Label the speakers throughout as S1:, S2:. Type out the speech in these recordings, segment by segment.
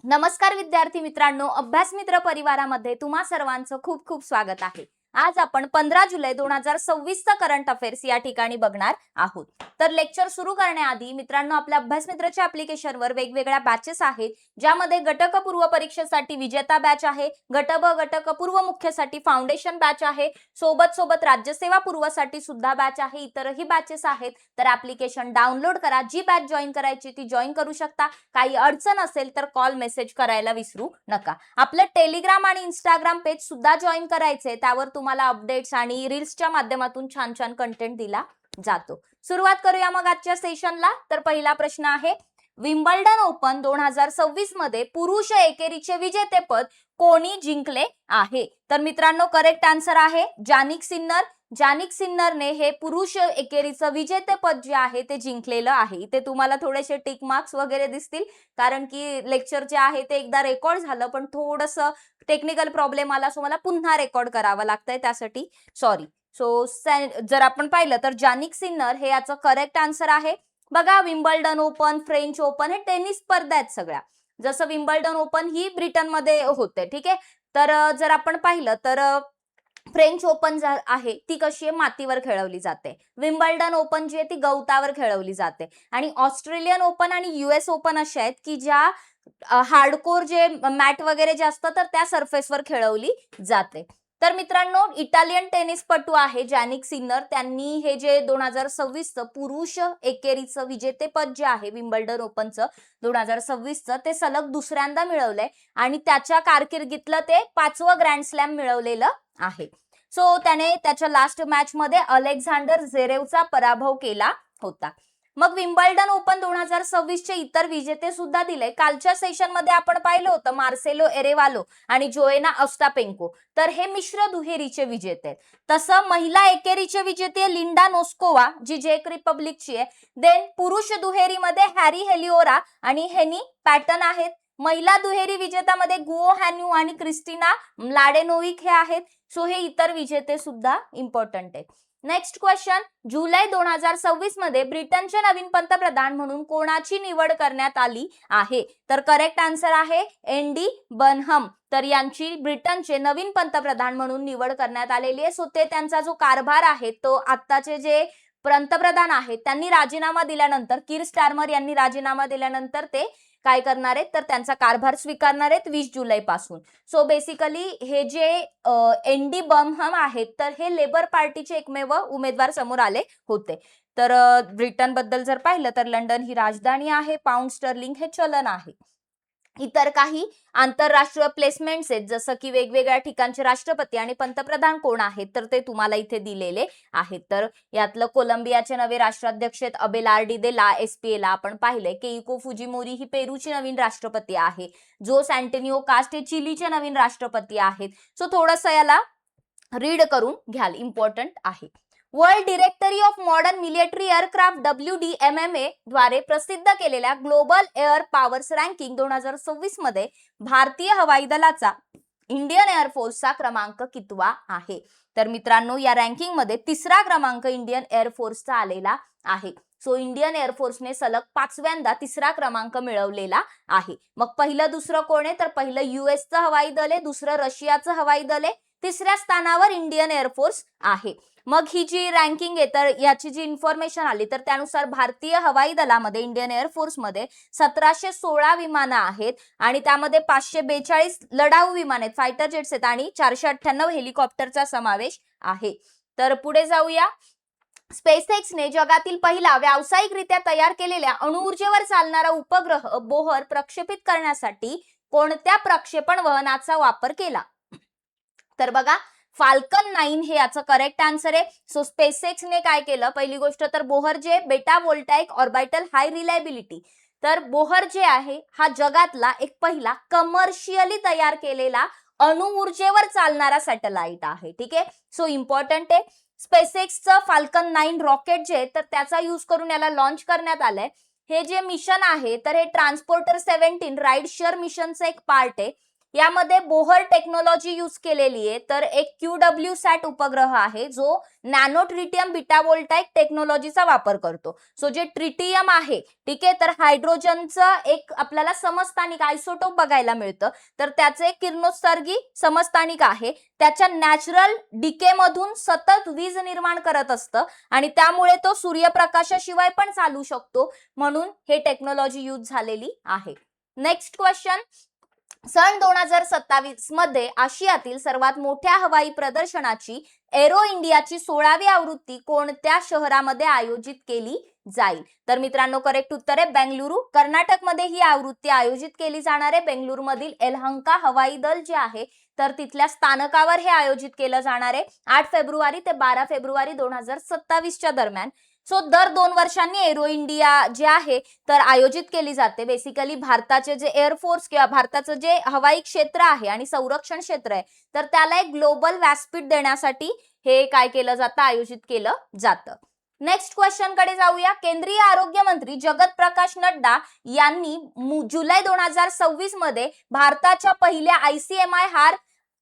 S1: नमस्कार विद्यार्थी मित्रांनो, अभ्यास मित्र परिवारामध्ये तुम्हा सर्वांचं खूप खूप स्वागत आहे. आज आपण 15 जुलै 2026 चा करंट अफेअर्स या ठिकाणी बघणार आहोत. तर लेक्चर सुरू करण्याआधी मित्रांनो, आपल्या अभ्यास मित्रच्या ऍप्लिकेशनवर वेगवेगळ्या बॅचेस आहेत, ज्यामध्ये गटक पूर्व परीक्षेसाठी विजेता बॅच आहे, गट ब गटक पूर्व मुख्यसाठी फाउंडेशन बॅच आहे, सोबत राज्यसेवा पूर्वसाठी सुद्धा बॅच आहे, इतरही बॅचेस आहेत. तर ऍप्लिकेशन डाउनलोड करा, जी बॅच जॉईन करायची ती जॉईन करू शकता. काही अडचण असेल तर कॉल मेसेज करायला विसरू नका. आपलं टेलिग्राम आणि इंस्टाग्राम पेज सुद्धा जॉईन करायचे, त्यावर तुम्हाला अपडेट्स आणि रील्सच्या माध्यमातून छान छान कंटेंट दिला जातो. सुरुवात करूया मग आजच्या सेशनला. तर पहिला प्रश्न आहे, विम्बल्डन ओपन 2026 मध्ये पुरुष एकेरीचे विजेतेपद कोणी जिंकले आहे? तर मित्रांनो, करेक्ट आन्सर आहे जानिक सिन्नर. जानिक सिन्नरने हे पुरुष एकेरीचं विजेतेपद जे आहे ते जिंकलेलं आहे. इथे तुम्हाला थोडेसे टिक मार्क्स वगैरे दिसतील, कारण की लेक्चर जे आहे ते एकदा रेकॉर्ड झालं, पण थोडंसं टेक्निकल प्रॉब्लेम आला, सो मला पुन्हा रेकॉर्ड करावं लागतंय, त्यासाठी सॉरी. सो जर आपण पाहिलं तर जानिक सिन्नर हे याचं करेक्ट आन्सर आहे. बघा, विम्बल्डन ओपन, फ्रेंच ओपन हे टेनिस स्पर्धा आहेत सगळ्या. जसं विम्बल्डन ओपन ही ब्रिटनमध्ये होते, ठीक आहे. तर जर आपण पाहिलं तर फ्रेंच ओपन आहे ती कशी आहे, मातीवर खेळवली जाते. विम्बल्डन ओपन जी आहे ती गवतावर खेळवली जाते. आणि ऑस्ट्रेलियन ओपन आणि US ओपन अशा आहेत की ज्या हार्डकोर जे मॅट वगैरे जे असतं तर त्या सरफेसवर खेळवली जाते. तर मित्रांनो, इटालियन टेनिसपटू आहे जानिक सिन्नर. त्यांनी हे जे 2026 पुरुष एकेरीचं विजेतेपद जे आहे विम्बल्डन ओपनचं 2026 ते सलग दुसऱ्यांदा मिळवलंय आणि त्याच्या कारकिर्दीतलं ते 5वं ग्रँड स्लॅम मिळवलेलं आहे. सो त्याने त्याच्या लास्ट मॅच मध्ये अलेक्झांडर झेरेवचा पराभव केला होता. मग विम्बल्डन ओपन 2026 चे इतर विजेते सुद्धा दिले. कालच्या सेशन मध्ये आपण पाहिलं होतं मार्सेलो एरेवालो आणि जोएना ओस्टापेंको, तर हे मिश्र दुहेरीचे विजेते आहेत. तसं महिला एकेरीचे विजेते लिंडा नोस्कोवा जी चेक रिपब्लिकची आहे. देन पुरुष दुहेरीमध्ये हॅरी हेलिओरा आणि हेनी पॅटन आहेत. महिला दुहेरी विजेत्यामध्ये गुओ हॅन्यू आणि क्रिस्टिना म्लाडेनोविक हे आहेत. सो हे इतर विजेते सुद्धा इम्पॉर्टंट आहेत. नेक्स्ट क्वेश्चन, जुलै 2026 मध्ये ब्रिटनचे नवीन पंतप्रधान म्हणून कोणाची निवड करण्यात आली आहे? तर करेक्ट आन्सर आहे एंडी बनहम. तर यांची ब्रिटनचे नवीन पंतप्रधान म्हणून निवड करण्यात आलेली आहे. सो ते त्यांचा जो कारभार आहे तो आत्ताचे जे पंतप्रधान आहेत त्यांनी राजीनामा दिल्यानंतर, कीर स्टारमर यांनी राजीनामा दिल्यानंतर ते काय करणार आहेत तर त्यांचा कारभार स्वीकारणार आहेत 20 जुलै पासून. सो बेसिकली हे जे एंडी बर्नहम आहेत तर हे लेबर पार्टीचे एकमेव उमेदवार समोर आले होते. तर ब्रिटन बद्दल जर पाहिलं तर लंडन ही राजधानी आहे, पाऊंड स्टर्लिंग हे चलन आहे. इतर काही आंतरराष्ट्रीय प्लेसमेंट्स आहेत, जसं की वेगवेगळ्या ठिकाणचे राष्ट्रपती आणि पंतप्रधान कोण आहेत तर ते तुम्हाला इथे दिलेले आहेत. तर यातलं कोलंबियाचे नवे राष्ट्राध्यक्ष आहेत अबेलार्डी दे ला एसपीएला आपण पाहिलंय. केइको फुजिमोरी ही पेरूची नवीन राष्ट्रपती आहे. जोस अँटोनियो कास्ट हे चिलीचे नवीन राष्ट्रपती आहेत. सो थोडंसं याला रीड करून घ्याल, इम्पॉर्टंट आहे. World directory of modern military aircraft WDMMA द्वारे प्रसिद्ध केलेल्या ग्लोबल एअर पॉवर्स रँकिंग 2026 मध्ये भारतीय हवाई दलाचा इंडियन एअरफोर्सचा क्रमांक कितवा आहे? तर मित्रांनो, या रँकिंग मध्ये 3रा क्रमांक इंडियन एअरफोर्सचा आलेला आहे. सो इंडियन एअरफोर्सने सलग 5व्यांदा 3रा क्रमांक मिळवलेला आहे. मग पहिलं दुसरं कोण आहे तर पहिलं US चं हवाई दल आहे, दुसरं रशियाचं हवाई दल आहे, 3ऱ्या स्थानावर इंडियन एअरफोर्स आहे. मग ही जी रँकिंग आहे तर याची जी इन्फॉर्मेशन आली तर त्यानुसार भारतीय हवाई दलामध्ये इंडियन एअरफोर्समध्ये 1716 विमानं आहेत आणि त्यामध्ये 542 लढाऊ विमान आहेत, फायटर जेट्स आहेत आणि 498 हेलिकॉप्टरचा समावेश आहे. तर पुढे जाऊया. स्पेसएक्सने जगातील पहिला व्यावसायिकरित्या तयार केलेल्या अणुऊर्जेवर चालणारा उपग्रह बोहर प्रक्षेपित करण्यासाठी कोणत्या प्रक्षेपण वाहनाचा वापर केला? तर बघा, फाल्कन 9 हे याचं करेक्ट आन्सर आहे. सो स्पेसएक्सने काय केलं, पहिली गोष्ट तर बोहर जे बेटा वोल्टाइक ऑर्बिटल हाय रिलायबिलिटी, तर बोहर जे आहे हा जगातला एक पहिला कमर्शियली तयार केलेला अणुऊर्जेवर चालणारा सॅटेलाइट आहे. ठीक आहे, सो इम्पॉर्टंट आहे. स्पेसएक्सचं फाल्कन 9 रॉकेट जे तर त्याचा यूज करून याला लॉन्च करण्यात आलंय. हे जे मिशन आहे तर हे ट्रान्सपोर्टर 17 राईड शेअर मिशनचं एक पार्ट आहे. यामध्ये बोहर टेक्नॉलॉजी यूज केलेली आहे. तर एक QWSAT उपग्रह आहे जो नॅनो ट्रिटियम बीटा वोल्टाइक टेक्नॉलॉजीचा वापर करतो. सो जे ट्रिटियम आहे, ठीक आहे, तर हायड्रोजनचं एक आपल्याला समस्थानिक आयसोटोप बघायला मिळतं. तर त्याचे एक किरणोत्सर्गी समस्थानिक आहे. त्याच्या नॅचरल डिके मधून सतत वीज निर्माण करत असतं आणि त्यामुळे तो सूर्यप्रकाशाशिवाय पण चालू शकतो. म्हणून हे टेक्नॉलॉजी यूज झालेली आहे. नेक्स्ट क्वेश्चन, सन 2027 मध्ये आशियातील सर्वात मोठ्या हवाई प्रदर्शनाची एरो इंडियाची 16वी आवृत्ती कोणत्या शहरामध्ये आयोजित केली जाईल? तर मित्रांनो करेक्ट उत्तर आहे बेंगलुरू. कर्नाटकमध्ये ही आवृत्ती आयोजित केली जाणार आहे. बेंगलुरू मधील एलहंका हवाई दल जे आहे तर तिथल्या स्थानकावर हे आयोजित केलं जाणार आहे 8 फेब्रुवारी ते 12 फेब्रुवारी 2027 च्या दरम्यान. सो दर 2 वर्षांनी एरो इंडिया जे आहे तर आयोजित केली जाते. बेसिकली भारताचे जे एअरफोर्स किंवा भारताचं जे हवाई क्षेत्र आहे आणि संरक्षण क्षेत्र आहे तर त्याला एक ग्लोबल व्यासपीठ देण्यासाठी हे काय केलं जातं, आयोजित केलं जातं. नेक्स्ट क्वेश्चन कडे जाऊया. केंद्रीय आरोग्य मंत्री जगत प्रकाश नड्डा यांनी जुलै 2026 मध्ये भारताच्या पहिल्या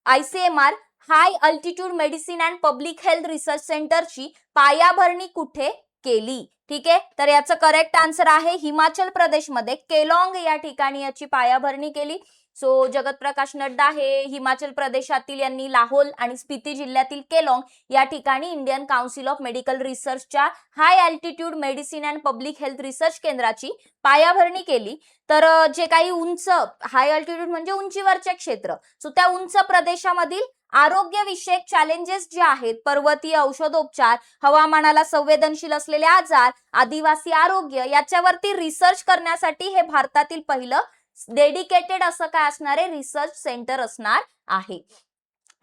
S1: ICMR high altitude medicine and public health research सेंटरची पायाभरणी कुठे केली? ठीक आहे, तर याचं करेक्ट आन्सर आहे हिमाचल प्रदेशमध्ये केलॉंग या ठिकाणी याची पायाभरणी केली. सो जगत प्रकाश नड्डा हे हिमाचल प्रदेशातील यांनी लाहोल आणि स्पिती जिल्ह्यातील केलॉंग या ठिकाणी इंडियन काउन्सिल ऑफ मेडिकल रिसर्चच्या high altitude medicine and public health research केंद्राची पायाभरणी केली. तर जे काही उंच हाय अल्टिट्यूड म्हणजे उंचीवरचे क्षेत्र, सो त्या उंच प्रदेशामधील आरोग्यविषयक चॅलेंजेस जे आहेत, पर्वतीय औषधोपचार, हवामानाला संवेदनशील असलेले आजार, आदिवासी आरोग्य याच्यावरती रिसर्च करण्यासाठी हे भारतातील पहिलं डेडिकेटेड असं काय असणार आहे रिसर्च सेंटर असणार आहे.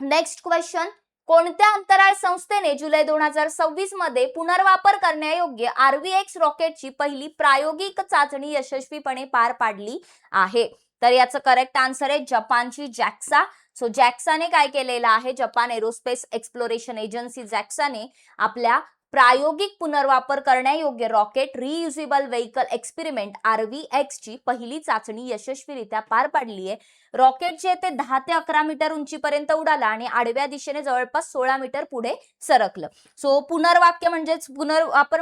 S1: नेक्स्ट क्वेश्चन, कोणत्या अंतराळ संस्थेने जुलै 2026 मध्ये पुनर्वापर करण्यायोग्य RV-X रॉकेटची पहिली प्रायोगिक चाचणी यशस्वीपणे पार पाडली आहे? तर याचं करेक्ट आन्सर आहे जपानची जॅक्सा. सो जॅक्साने काय केलेलं आहे, जपान एरोस्पेस एक्सप्लोरेशन एजन्सी जॅक्साने आपल्या प्रायोगिक पुनर्वापर करण्यायोग्य rocket reusable vehicle experiment RV-X ची पहिली चाचणी यशस्वीरित्या पार पाडली आहे. रॉकेट जे ते 10 ते 11 मीटर उंचीपर्यंत उडाला आणि आडव्या दिशेने जवळपास 16 मीटर पुढे सरकलं. सो पुनर्वापर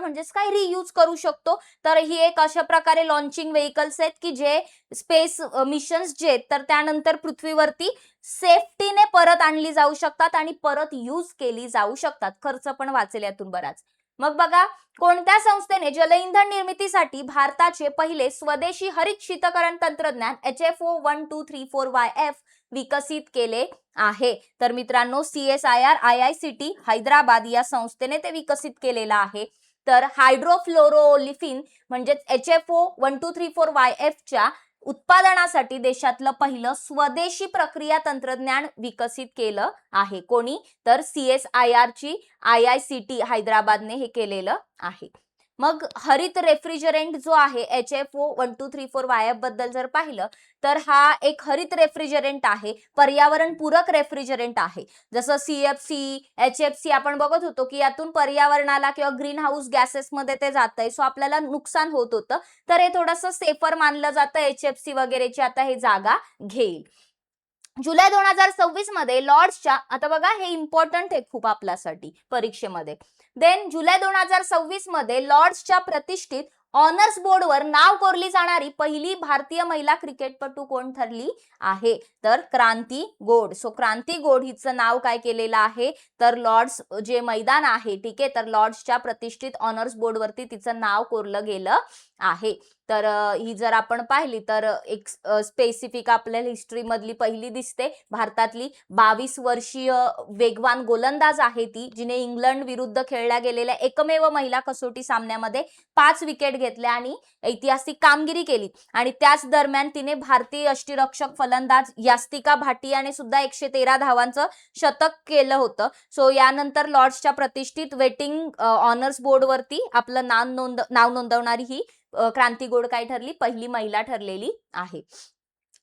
S1: म्हणजेच काय, रियूज करू शकतो. तर ही एक अशा प्रकारे लॉन्चिंग व्हेइकल्स आहेत की जे स्पेस मिशन्स जे तर त्यानंतर पृथ्वीवरती सेफ्टीने परत आणली जाऊ शकतात आणि परत यूज केली जाऊ शकतात. खर्च पण वाचेल यातून बराच. मग बघा, कोणत्या संस्थेने जलइंधन निर्मितीसाठी भारताचे पहिले स्वदेशी हरित शीतकरण तंत्रज्ञान HFO 1234YF विकसित केले आहे? तर मित्रांनो CSIR IICT हैदराबाद या संस्थेने ते विकसित केलेलं आहे. तर हायड्रोफ्लोरोलिफिन म्हणजे HFO 1234YF च्या उत्पादनासाठी देशातलं पहिलं स्वदेशी प्रक्रिया तंत्रज्ञान विकसित केलं आहे. कोणी? तर CSIR ची IICT हैदराबादने हे केलेलं आहे. मग हरित रेफ्रिजरेंट जो आहे HFO 1234YF बद्दल जर पाहिलं तर हा एक हरित रेफ्रिजरेंट आहे, पर्यावरण पूरक रेफ्रिजरेंट आहे. जसं CFC HFC आपण बघत होतो की यातून पर्यावरणाला किंवा ग्रीन हाऊस गॅसेस मध्ये ते जातंय, सो आपल्याला नुकसान होत होतं. तर हे थोडंसं सेफर मानलं जातं, HFC वगैरेची आता हे जागा घेईल. जुलै 2026 मध्ये लॉर्ड्सच्या, आता बघा हे इम्पॉर्टंट आहे खूप आपल्यासाठी परीक्षेमध्ये. देन जुलै 2026 मध्ये लॉर्ड्सच्या प्रतिष्ठित ऑनर्स बोर्डवर नाव कोरली जाणारी पहिली भारतीय महिला क्रिकेटपटू कोण ठरली आहे? तर क्रांती गोड. सो क्रांती गोड हिचं नाव काय केलेलं आहे तर लॉर्ड्स जे मैदान आहे, ठीक आहे, तर लॉर्ड्सच्या प्रतिष्ठित ऑनर्स बोर्डवरती तिचं नाव कोरलं गेलं आहे. तर ही जर आपण पाहिली तर एक स्पेसिफिक आपल्याला हिस्ट्री मधली पहिली दिसते. भारतातली 22 वर्षीय वेगवान गोलंदाज आहे ती, जिने इंग्लंड विरुद्ध खेळल्या गेलेल्या एकमेव महिला कसोटी सामन्यामध्ये 5 विकेट घेतल्या आणि ऐतिहासिक कामगिरी केली. आणि त्याच दरम्यान तिने भारतीय यष्टिरक्षक फलंदाज यास्तिका भाटियाने सुद्धा 113 धावांचं शतक केलं होतं. सो यानंतर लॉर्ड्सच्या प्रतिष्ठित वेटिंग ऑनर्स बोर्डवरती आपलं नाव नोंदवणारी ही क्रांती गोड काय ठरली? पहिली महिला ठरलेली आहे.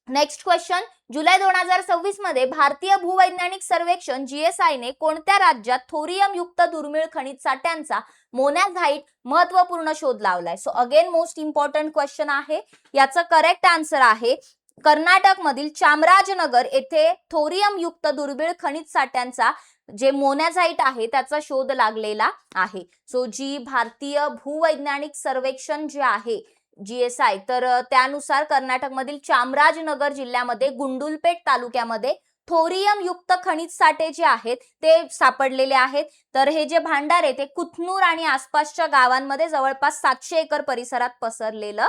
S1: नेक्स्ट क्वेश्चन, जुलै 2026 मध्ये भारतीय भूवैज्ञानिक सर्वेक्षण GSI ने कोणत्या राज्यात थोरियम युक्त दुर्मिळ खनिज साठ्यांचा मोनॅझाइट महत्वपूर्ण शोध लावलाय? So again most important question आहे. याचं करेक्ट आन्सर आहे कर्नाटक मधील चामराजनगर येथे थोरियम युक्त दुर्मिळ खनिज साठ्यांचा जे मोनॅझाईट आहे त्याचा शोध लागलेला आहे. सो जी भारतीय भूवैज्ञानिक सर्वेक्षण जे आहे GSI, तर त्यानुसार कर्नाटकमधील चामराजनगर जिल्ह्यामध्ये गुंडुलपेट तालुक्यामध्ये थोरियम युक्त खनिज साठे जे आहेत ते सापडलेले आहेत. तर हे जे भांडार आहे ते कुथनूर आणि आसपासच्या गावांमध्ये जवळपास 700 एकर परिसरात पसरलेलं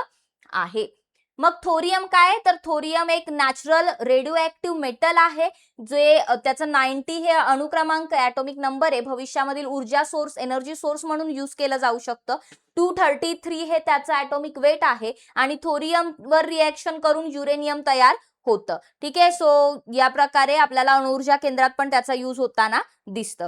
S1: आहे. मग थोरियम काय, तर थोरियम एक नॅचरल रेडिओ ऍक्टिव्ह मेटल आहे जे त्याचं 90 हे अणुक्रमांक ॲटॉमिक नंबर आहे. भविष्यामधील ऊर्जा सोर्स, एनर्जी सोर्स म्हणून यूज केलं जाऊ शकतं. 233 हे त्याचं ॲटॉमिक वेट आहे आणि थोरियम वर रिएक्शन करून युरेनियम तयार होतं. ठीक आहे. सो या प्रकारे आपल्याला अणुऊर्जा केंद्रात पण त्याचा यूज होताना दिसतं.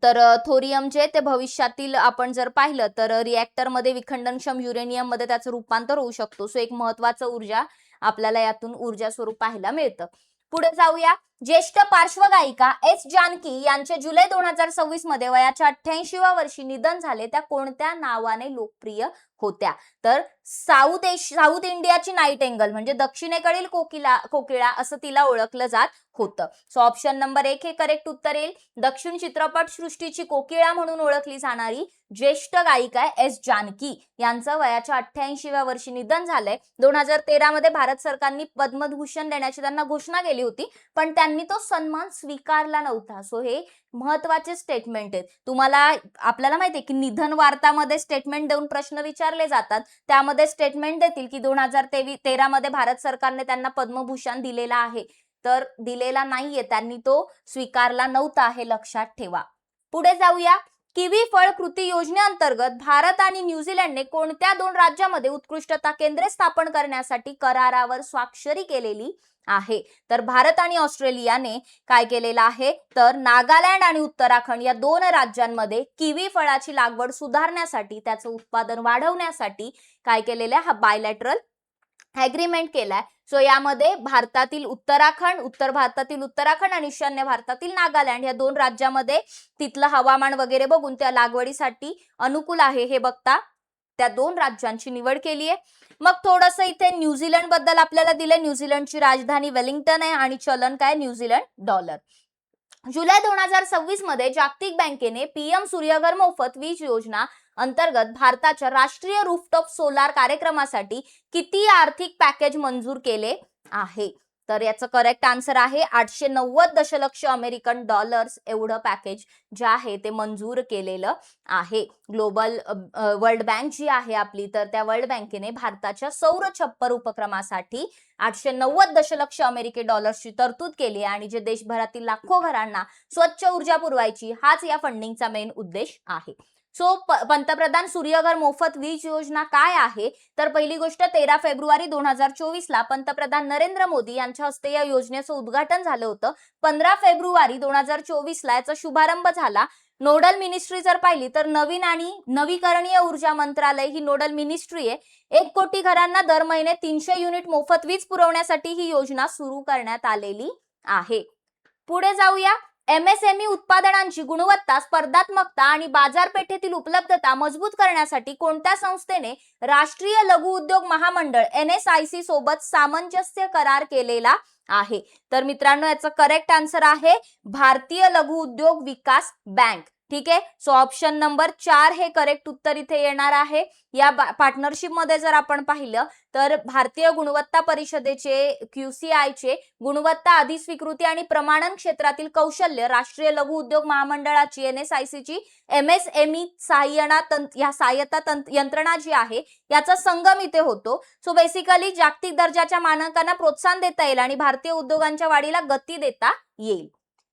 S1: तर थोरियम जे ते भविष्यातील आपण जर पाहिलं तर रिएक्टर मध्ये विखंडनक्षम युरेनियम मध्ये त्याचं रूपांतर होऊ शकतो. सो एक महत्वाचं ऊर्जा आपल्याला यातून ऊर्जा स्वरूप पाहायला मिळतं. पुढे जाऊया. ज्येष्ठ पार्श्वगायिका एस जानकी यांचे जुलै 2026 मध्ये वयाच्या 88व्या वर्षी निधन झाले. त्या कोणत्या नावाने लोकप्रिय होत्या, तर साऊथ इंडियाची नाईटेंगल म्हणजे दक्षिणेकडील कोकिळा असं तिला ओळखलं जात होतं. सो ऑप्शन नंबर 1 हे करेक्ट उत्तर येईल. दक्षिण चित्रपट सृष्टीची कोकिळा म्हणून ओळखली जाणारी ज्येष्ठ गायिका एस जानकी यांचं वयाच्या 88व्या वर्षी निधन झालंय. 2013 मध्ये भारत सरकारने पद्मभूषण देण्याची त्यांना घोषणा केली होती, पण त्यांनी तो सन्मान स्वीकारला नव्हता. सो हे महत्वाचे स्टेटमेंट आहेत. तुम्हाला आपल्याला माहिती आहे की निधन वार्तामध्ये स्टेटमेंट देऊन प्रश्न विचारले जातात. त्यामध्ये स्टेटमेंट देतील की 2013 मध्ये भारत सरकारने त्यांना पद्मभूषण दिलेला आहे, तर दिलेला नाहीये, त्यांनी तो स्वीकारला नव्हता, हे लक्षात ठेवा. पुढे जाऊया. किवी फळ कृती योजनेअंतर्गत भारत आणि न्यूझीलंडने कोणत्या 2 राज्यामध्ये उत्कृष्टता केंद्रे स्थापन करण्यासाठी करारावर स्वाक्षरी केलेली आहे, तर भारत आणि ऑस्ट्रेलियाने काय केलेलं आहे, तर नागालँड आणि उत्तराखंड या 2 राज्यांमध्ये किवी फळाची लागवड सुधारण्यासाठी, त्याचं उत्पादन वाढवण्यासाठी काय केलेलं आहे, हा बायलॅटरल ॲग्रीमेंट केलाय. सो यामध्ये उत्तर भारतातील उत्तराखंड आणि ईशान्य भारतातील नागालँड या 2 राज्यामध्ये तिथलं हवामान वगैरे बघून त्या लागवडीसाठी अनुकूल आहे हे बघता त्या 2 राज्यांची निवड केली आहे. मग थोडंसं इथे न्यूझीलंड बद्दल आपल्याला दिलंय. न्यूझीलंडची राजधानी वेलिंग्टन आहे आणि चलन काय, न्यूझीलंड डॉलर. जुलै 2026 मध्ये जागतिक बँकेने PM सूर्यघर मोफत वीज योजना अंतर्गत भारताच्या राष्ट्रीय रूफटॉप सोलार कार्यक्रमासाठी किती आर्थिक पॅकेज मंजूर केले आहे, तर याचं करेक्ट आन्सर आहे 890 दशलक्ष अमेरिकन डॉलर्स एवढं पॅकेज जे आहे ते मंजूर केलेलं आहे. ग्लोबल वर्ल्ड बँक जी आहे आपली, तर त्या वर्ल्ड बँकेने भारताच्या सौर छप्पर उपक्रमासाठी 890 दशलक्ष अमेरिकी डॉलर्सची तरतूद केली आहे आणि जे देशभरातील लाखो घरांना स्वच्छ ऊर्जा पुरवायची, हाच या फंडिंगचा मेन उद्देश आहे. सो पंतप्रधान सूर्यघर मोफत वीज योजना काय आहे, तर पहिली गोष्ट 13 फेब्रुवारी 2024 ला पंतप्रधान नरेंद्र मोदी यांच्या हस्ते या योजनेचं उद्घाटन झालं होतं. 15 फेब्रुवारी 2024 ला याचा शुभारंभ झाला. नोडल मिनिस्ट्री जर पाहिली तर नवीन आणि नवीकरणीय ऊर्जा मंत्रालय ही नोडल मिनिस्ट्री आहे. 1 कोटी घरांना दर महिने 300 युनिट मोफत वीज पुरवण्यासाठी ही योजना सुरू करण्यात आलेली आहे. पुढे जाऊया. MSME उत्पादनांची गुणवत्ता, स्पर्धात्मकता आणि बाजारपेठेतील उपलब्धता मजबूत करण्यासाठी कोणत्या संस्थेने राष्ट्रीय लघु उद्योग महामंडळ NSIC सोबत सामंजस्य करार केलेला आहे, तर मित्रांनो याचं करेक्ट आन्सर आहे भारतीय लघु उद्योग विकास बँक. ठीक आहे. सो ऑप्शन नंबर 4 हे करेक्ट उत्तर इथे येणार आहे. या पार्टनरशिप मध्ये जर आपण पाहिलं तर भारतीय गुणवत्ता परिषदेचे QCI चे गुणवत्ता अधिस्वीकृती आणि प्रमाणन क्षेत्रातील कौशल्य, राष्ट्रीय लघु उद्योग महामंडळाची NSIC ची MSME सहाय्यता यंत्रणा जी आहे याचा संगम इथे होतो. सो बेसिकली जागतिक दर्जाच्या मानकांना प्रोत्साहन देता येईल आणि भारतीय उद्योगांच्या वाढीला गती देता येईल.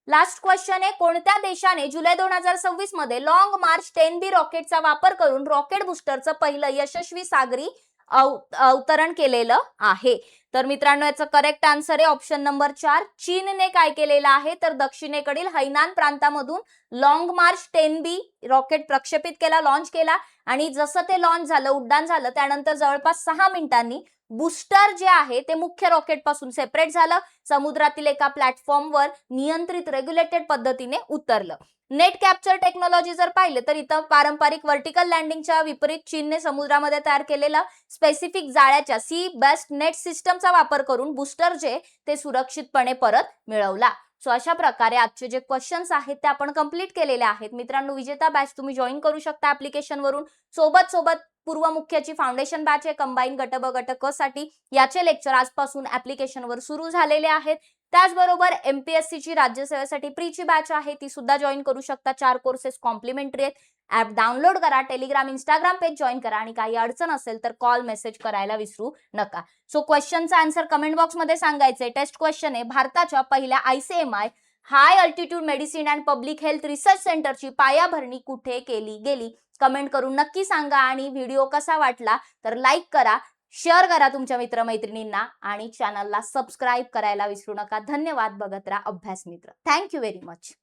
S1: लास्ट क्वेश्चन आहे. कोणत्या देशाने जुलै 2026 मध्ये लॉंग मार्च 10B रॉकेटचा वापर करून रॉकेट बुस्टरचं पहिलं यशस्वी सागरी अवतरण केलेलं आहे, तर मित्रांनो याचं करेक्ट आन्सर आहे ऑप्शन नंबर 4 चीनने काय केलेलं आहे, तर दक्षिणेकडील हैनान प्रांतामधून लॉंग मार्च 10B रॉकेट प्रक्षेपित केला, लॉन्च केला आणि जसं ते लॉन्च झालं, उड्डाण झालं, त्यानंतर जवळपास 6 मिनिटांनी बूस्टर जे आहे ते मुख्य रॉकेट पासून सेपरेट झालं, समुद्रातील एका प्लॅटफॉर्मवर नियंत्रित रेग्युलेटेड पद्धतीने उतरलं. नेट कॅप्चर टेक्नॉलॉजी जर पाहिलं तर इथं पारंपरिक व्हर्टिकल लँडिंगच्या विपरीत चीनने समुद्रामध्ये तयार केलेला स्पेसिफिक जाळ्याच्या सी बेस्ट नेट सिस्टमचा वापर करून बूस्टर जे ते सुरक्षितपणे परत मिळवला. सो अशा प्रकारे आजचे जे क्वेश्चन्स आहेत ते आपण कंप्लीट केलेले आहेत. मित्रांनो, विजेता बॅच तुम्ही जॉईन करू शकता ऍप्लिकेशन वरून. सोबत पूर्व मुख्याची फाउंडेशन बॅच आहे कंबाईन गट ब गट क साठी. याचे लेक्चर आजपासून ऍप्लिकेशनवर सुरू झालेले आहेत. त्याचबरोबर MPSC ची राज्यसेवेसाठी प्रीची बॅच आहे, ती सुद्धा जॉईन करू शकता. 4 कोर्सेस कॉम्प्लिमेंटरी आहेत. ऍप डाउनलोड करा, टेलिग्राम इंस्टाग्राम पेज जॉईन करा आणि काही अडचण असेल तर कॉल मेसेज करायला विसरू नका. सो क्वेश्चनचा आन्सर कमेंट बॉक्स मध्ये सांगायचंय. टेस्ट क्वेश्चन आहे, भारताच्या पहिल्या ICMR high altitude medicine and public health research सेंटरची पायाभरणी कुठे केली गेली? कमेंट करून नक्की सांगा. आणि व्हिडिओ कसा वाटला तर लाईक करा, शेअर करा तुमच्या मित्रमैत्रिणींना आणि चॅनलला सबस्क्राईब करायला विसरू नका. धन्यवाद. बघत राहा अभ्यास मित्र. Thank you very much.